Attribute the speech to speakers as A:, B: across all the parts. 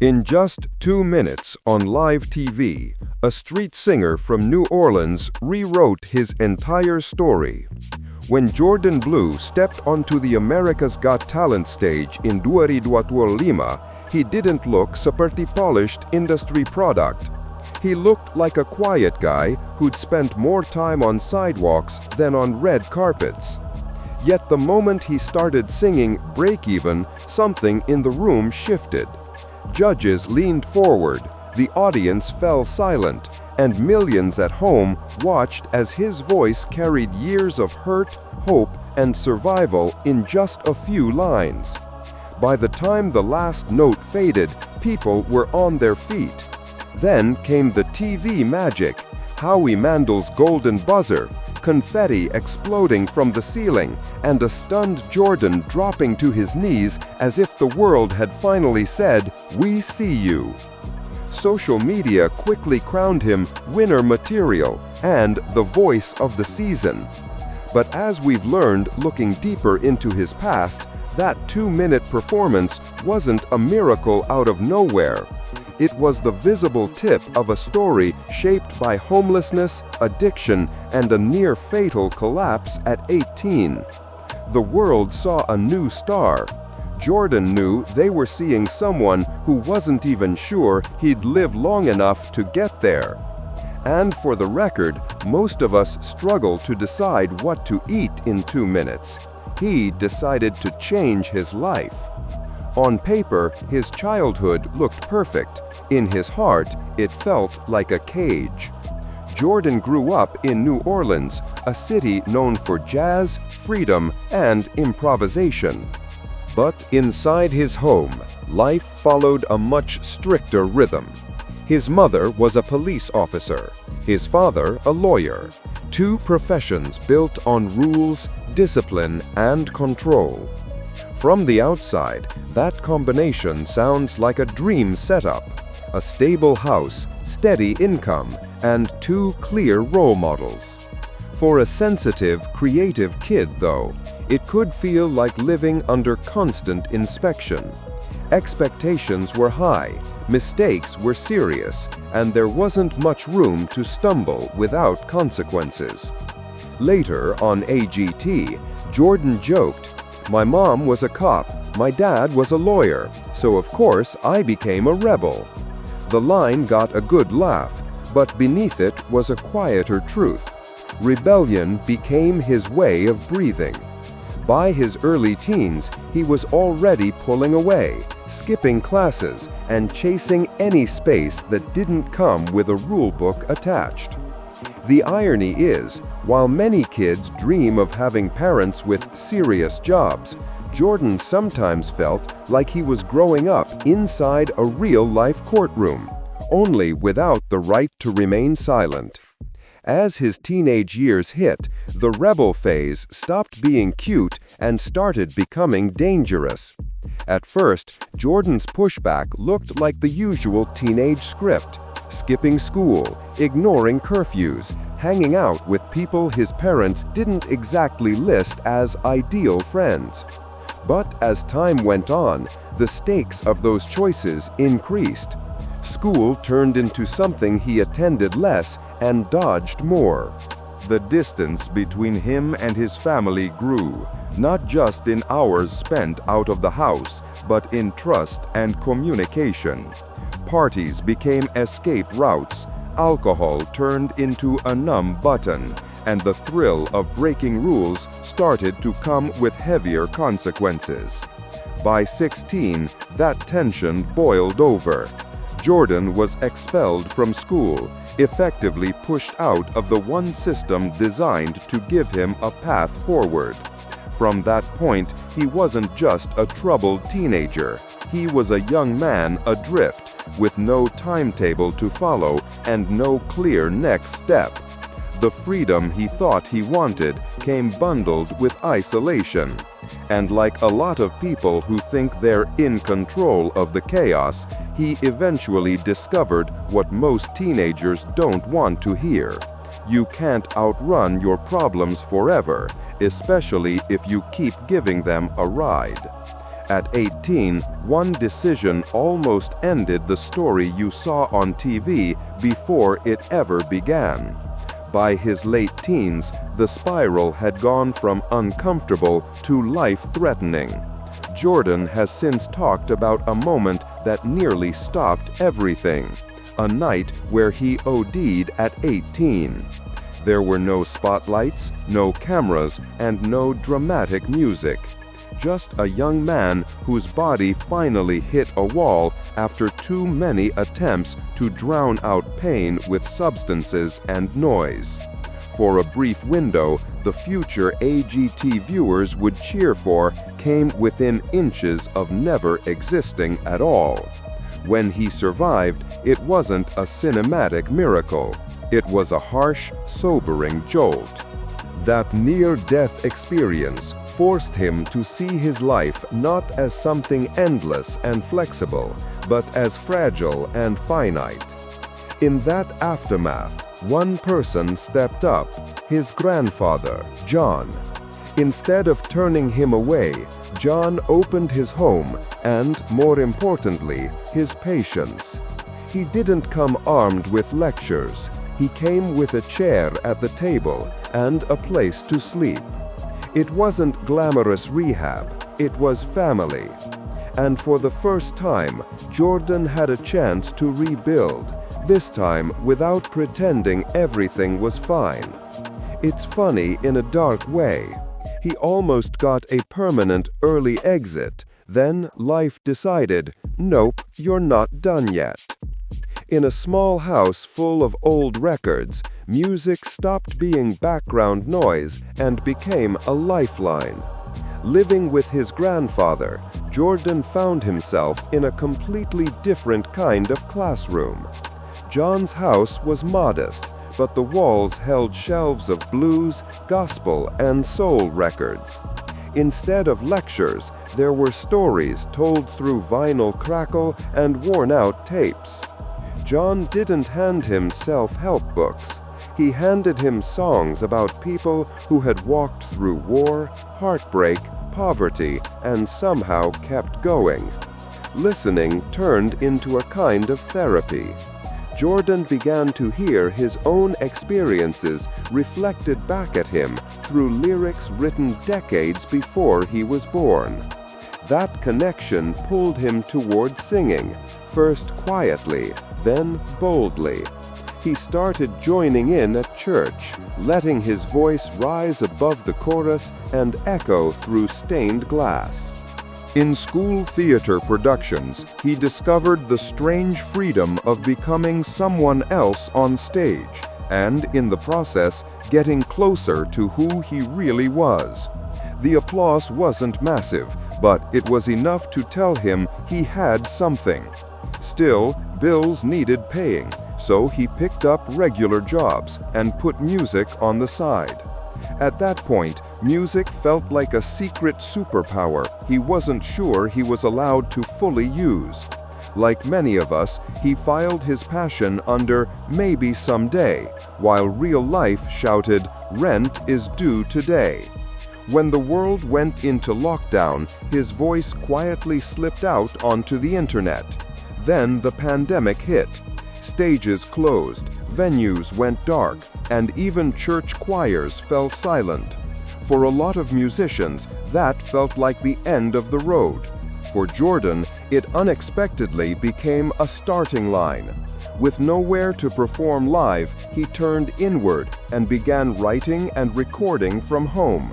A: In just 2 minutes on live TV, a street singer from New Orleans rewrote his entire story. When Jordan Blue stepped onto the America's Got Talent stage in 2025, he didn't look seperti polished industry product. He looked like a quiet guy who'd spent more time on sidewalks than on red carpets. Yet the moment he started singing Break Even, something in the room shifted. Judges leaned forward, the audience fell silent, and millions at home watched as his voice carried years of hurt, hope, and survival in just a few lines. By the time the last note faded, people were on their feet. Then came the TV magic, Howie Mandel's golden buzzer, confetti exploding from the ceiling, and a stunned Jordan dropping to his knees as if the world had finally said, "We see you." Social media quickly crowned him winner material and the voice of the season. But as we've learned looking deeper into his past, that 2-minute performance wasn't a miracle out of nowhere. It was the visible tip of a story shaped by homelessness, addiction, and a near-fatal collapse at 18. The world saw a new star. Jordan knew they were seeing someone who wasn't even sure he'd live long enough to get there. And for the record, most of us struggle to decide what to eat in 2 minutes. He decided to change his life. On paper, his childhood looked perfect. In his heart, it felt like a cage. Jordan grew up in New Orleans, a city known for jazz, freedom, and improvisation. But inside his home, life followed a much stricter rhythm. His mother was a police officer, his father a lawyer. Two professions built on rules, discipline, and control. From the outside, that combination sounds like a dream setup. A stable house, steady income, and 2 clear role models. For a sensitive, creative kid, though, it could feel like living under constant inspection. Expectations were high, mistakes were serious, and there wasn't much room to stumble without consequences. Later on AGT, Jordan joked, "My mom was a cop, my dad was a lawyer, so of course I became a rebel." The line got a good laugh, but beneath it was a quieter truth. Rebellion became his way of breathing. By his early teens, he was already pulling away, skipping classes, and chasing any space that didn't come with a rulebook attached. The irony is, while many kids dream of having parents with serious jobs, Jordan sometimes felt like he was growing up inside a real-life courtroom, only without the right to remain silent. As his teenage years hit, the rebel phase stopped being cute and started becoming dangerous. At first, Jordan's pushback looked like the usual teenage script: skipping school, ignoring curfews, hanging out with people his parents didn't exactly list as ideal friends. But as time went on, the stakes of those choices increased. School turned into something he attended less and dodged more. The distance between him and his family grew, not just in hours spent out of the house, but in trust and communication. Parties became escape routes, alcohol turned into a numb button, and the thrill of breaking rules started to come with heavier consequences. By 16, that tension boiled over. Jordan was expelled from school, effectively pushed out of the one system designed to give him a path forward. From that point, he wasn't just a troubled teenager. He was a young man adrift, with no timetable to follow and no clear next step. The freedom he thought he wanted came bundled with isolation. And like a lot of people who think they're in control of the chaos, he eventually discovered what most teenagers don't want to hear. You can't outrun your problems forever, especially if you keep giving them a ride. At 18, one decision almost ended the story you saw on TV before it ever began. By his late teens, the spiral had gone from uncomfortable to life-threatening. Jordan has since talked about a moment that nearly stopped everything. A night where he OD'd at 18. There were no spotlights, no cameras, and no dramatic music. Just a young man whose body finally hit a wall after too many attempts to drown out pain with substances and noise. For a brief window, the future AGT viewers would cheer for came within inches of never existing at all. When he survived, it wasn't a cinematic miracle. It was a harsh, sobering jolt. That near-death experience forced him to see his life not as something endless and flexible, but as fragile and finite. In that aftermath, one person stepped up, his grandfather, John. Instead of turning him away, John opened his home and, more importantly, his patience. He didn't come armed with lectures. He came with a chair at the table and a place to sleep. It wasn't glamorous rehab, it was family. And for the first time, Jordan had a chance to rebuild, this time without pretending everything was fine. It's funny in a dark way. He almost got a permanent early exit, then life decided, nope, you're not done yet. In a small house full of old records, music stopped being background noise and became a lifeline. Living with his grandfather, Jordan found himself in a completely different kind of classroom. John's house was modest, but the walls held shelves of blues, gospel, and soul records. Instead of lectures, there were stories told through vinyl crackle and worn-out tapes. John didn't hand him self-help books. He handed him songs about people who had walked through war, heartbreak, poverty, and somehow kept going. Listening turned into a kind of therapy. Jordan began to hear his own experiences reflected back at him through lyrics written decades before he was born. That connection pulled him toward singing, first quietly, then boldly. He started joining in at church, letting his voice rise above the chorus and echo through stained glass. In school theater productions, he discovered the strange freedom of becoming someone else on stage, and in the process, getting closer to who he really was. The applause wasn't massive, but it was enough to tell him he had something. Still, bills needed paying, so he picked up regular jobs and put music on the side. At that point, music felt like a secret superpower he wasn't sure he was allowed to fully use. Like many of us, he filed his passion under "maybe someday," while real life shouted, "Rent is due today." When the world went into lockdown, his voice quietly slipped out onto the internet. Then the pandemic hit. Stages closed, venues went dark, and even church choirs fell silent. For a lot of musicians, that felt like the end of the road. For Jordan, it unexpectedly became a starting line. With nowhere to perform live, he turned inward and began writing and recording from home.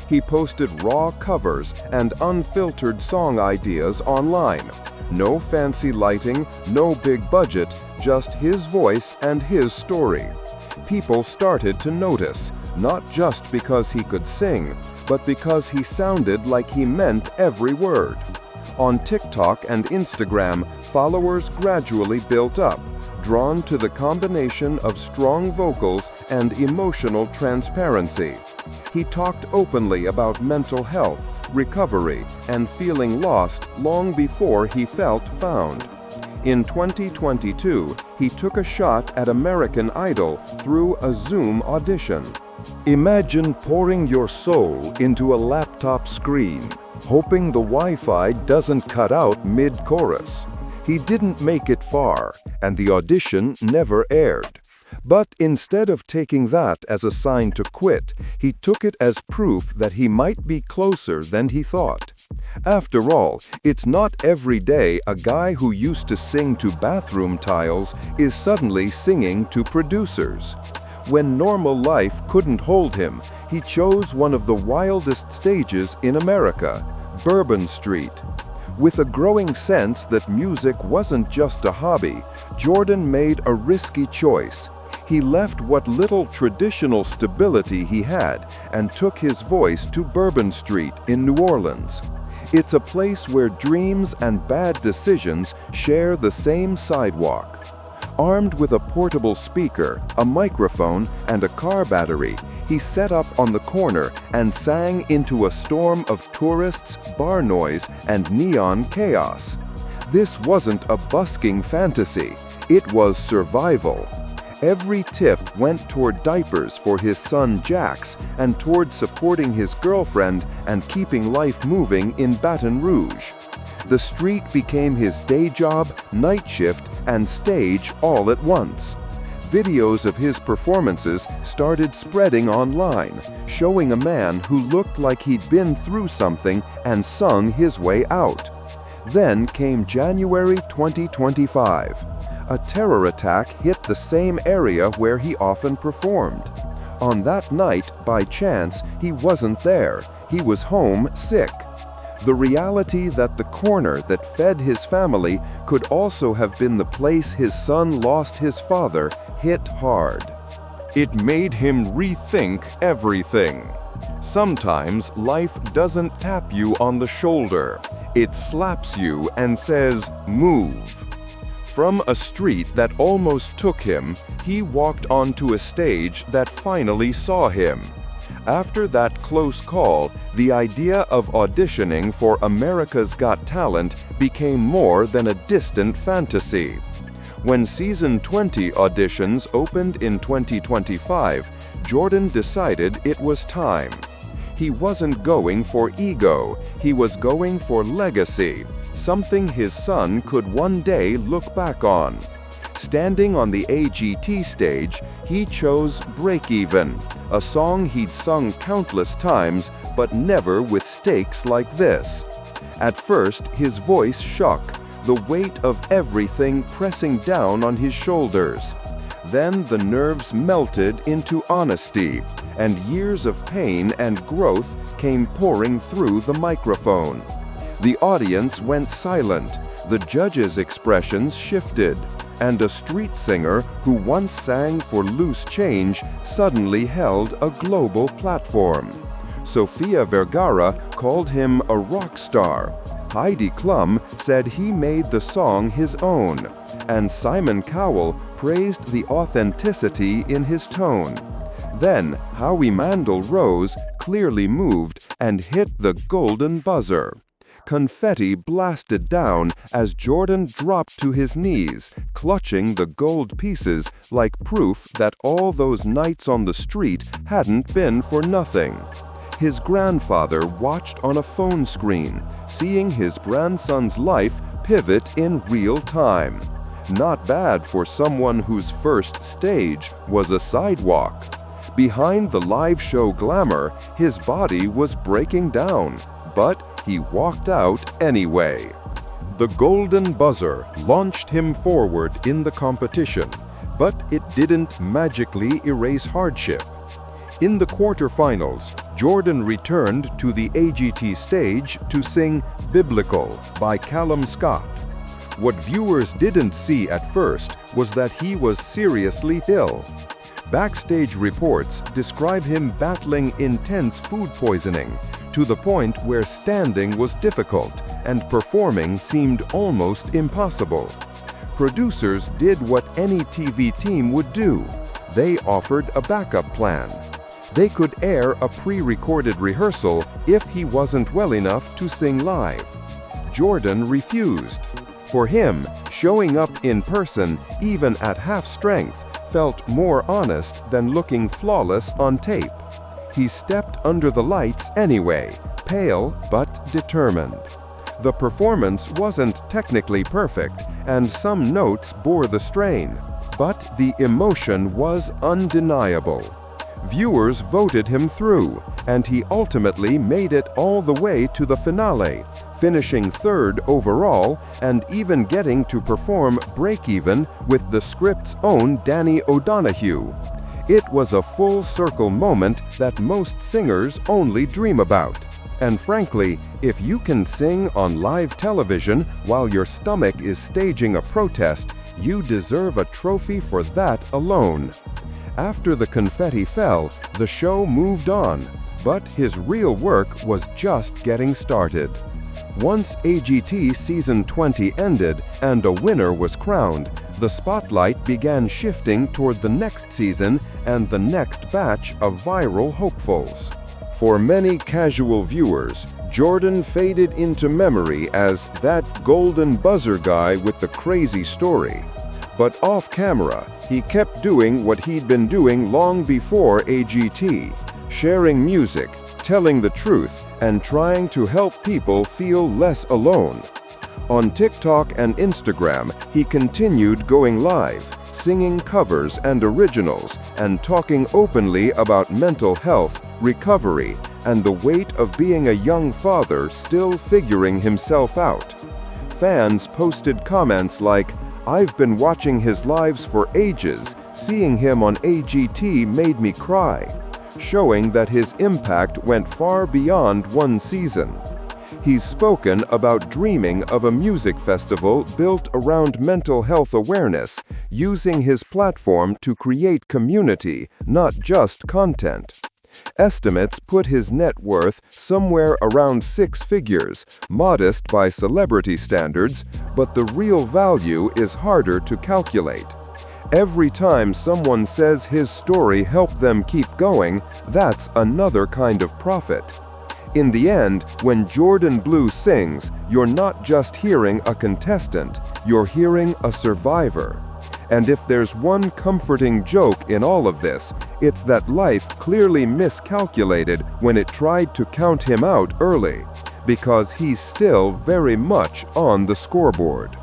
A: He posted raw covers and unfiltered song ideas online. No fancy lighting, no big budget, just his voice and his story. People started to notice, not just because he could sing, but because he sounded like he meant every word. On TikTok and Instagram, followers gradually built up, drawn to the combination of strong vocals and emotional transparency. He talked openly about mental health, recovery, and feeling lost long before he felt found. In 2022, he took a shot at American Idol through a Zoom audition.
B: Imagine pouring your soul into a laptop screen, hoping the Wi-Fi doesn't cut out mid-chorus. He didn't make it far, and the audition never aired. But instead of taking that as a sign to quit, he took it as proof that he might be closer than he thought. After all, it's not every day a guy who used to sing to bathroom tiles is suddenly singing to producers. When normal life couldn't hold him, he chose one of the wildest stages in America, Bourbon Street. With a growing sense that music wasn't just a hobby, Jordan made a risky choice. He left what little traditional stability he had and took his voice to Bourbon Street in New Orleans. It's a place where dreams and bad decisions share the same sidewalk. Armed with a portable speaker, a microphone, and a car battery, he set up on the corner and sang into a storm of tourists, bar noise, and neon chaos. This wasn't a busking fantasy, it was survival. Every tip went toward diapers for his son Jax and toward supporting his girlfriend and keeping life moving in Baton Rouge. The street became his day job, night shift, and stage all at once. Videos of his performances started spreading online, showing a man who looked like he'd been through something and sung his way out. Then came January 2025. A terror attack hit the same area where he often performed. On that night, by chance, he wasn't there. He was home sick. The reality that the corner that fed his family could also have been the place his son lost his father hit hard. It made him rethink everything. Sometimes life doesn't tap you on the shoulder. It slaps you and says, "Move." From a street that almost took him, he walked onto a stage that finally saw him. After that close call, the idea of auditioning for America's Got Talent became more than a distant fantasy. When Season 20 auditions opened in 2025, Jordan decided it was time. He wasn't going for ego, he was going for legacy, something his son could one day look back on. Standing on the AGT stage, he chose Break Even, a song he'd sung countless times, but never with stakes like this. At first, his voice shook, the weight of everything pressing down on his shoulders. Then the nerves melted into honesty, and years of pain and growth came pouring through the microphone. The audience went silent, the judges' expressions shifted, and a street singer who once sang for loose change suddenly held a global platform. Sofia Vergara called him a rock star. Heidi Klum said he made the song his own, and Simon Cowell praised the authenticity in his tone. Then Howie Mandel rose, clearly moved, and hit the golden buzzer. Confetti blasted down as Jordan dropped to his knees, clutching the gold pieces like proof that all those nights on the street hadn't been for nothing. His grandfather watched on a phone screen, seeing his grandson's life pivot in real time. Not bad for someone whose first stage was a sidewalk. Behind the live show glamour, his body was breaking down, but he walked out anyway. The golden buzzer launched him forward in the competition, but it didn't magically erase hardship. In the quarterfinals, Jordan returned to the AGT stage to sing Biblical by Callum Scott. What viewers didn't see at first was that he was seriously ill. Backstage reports describe him battling intense food poisoning, to the point where standing was difficult and performing seemed almost impossible. Producers did what any TV team would do. They offered a backup plan. They could air a pre-recorded rehearsal if he wasn't well enough to sing live. Jordan refused.
A: For him, showing up in person, even at half strength, felt more honest than looking flawless on tape. He stepped under the lights anyway, pale but determined. The performance wasn't technically perfect, and some notes bore the strain, but the emotion was undeniable. Viewers voted him through, and he ultimately made it all the way to the finale, finishing third overall and even getting to perform Break-Even with the script's own Danny O'Donoghue. It was a full-circle moment that most singers only dream about. And frankly, if you can sing on live television while your stomach is staging a protest, you deserve a trophy for that alone. After the confetti fell, the show moved on, but his real work was just getting started. Once AGT Season 20 ended and a winner was crowned, the spotlight began shifting toward the next season and the next batch of viral hopefuls. For many casual viewers, Jordan faded into memory as that golden buzzer guy with the crazy story. But off-camera, he kept doing what he'd been doing long before AGT, sharing music, telling the truth, and trying to help people feel less alone. On TikTok and Instagram, he continued going live, singing covers and originals, and talking openly about mental health, recovery, and the weight of being a young father still figuring himself out. Fans posted comments like, "I've been watching his lives for ages, seeing him on AGT made me cry," showing that his impact went far beyond one season. He's spoken about dreaming of a music festival built around mental health awareness, using his platform to create community, not just content. Estimates put his net worth somewhere around 6 figures, modest by celebrity standards, but the real value is harder to calculate. Every time someone says his story helped them keep going, that's another kind of profit. In the end, when Jordan Blue sings, you're not just hearing a contestant, you're hearing a survivor. And if there's one comforting joke in all of this, it's that life clearly miscalculated when it tried to count him out early, because he's still very much on the scoreboard.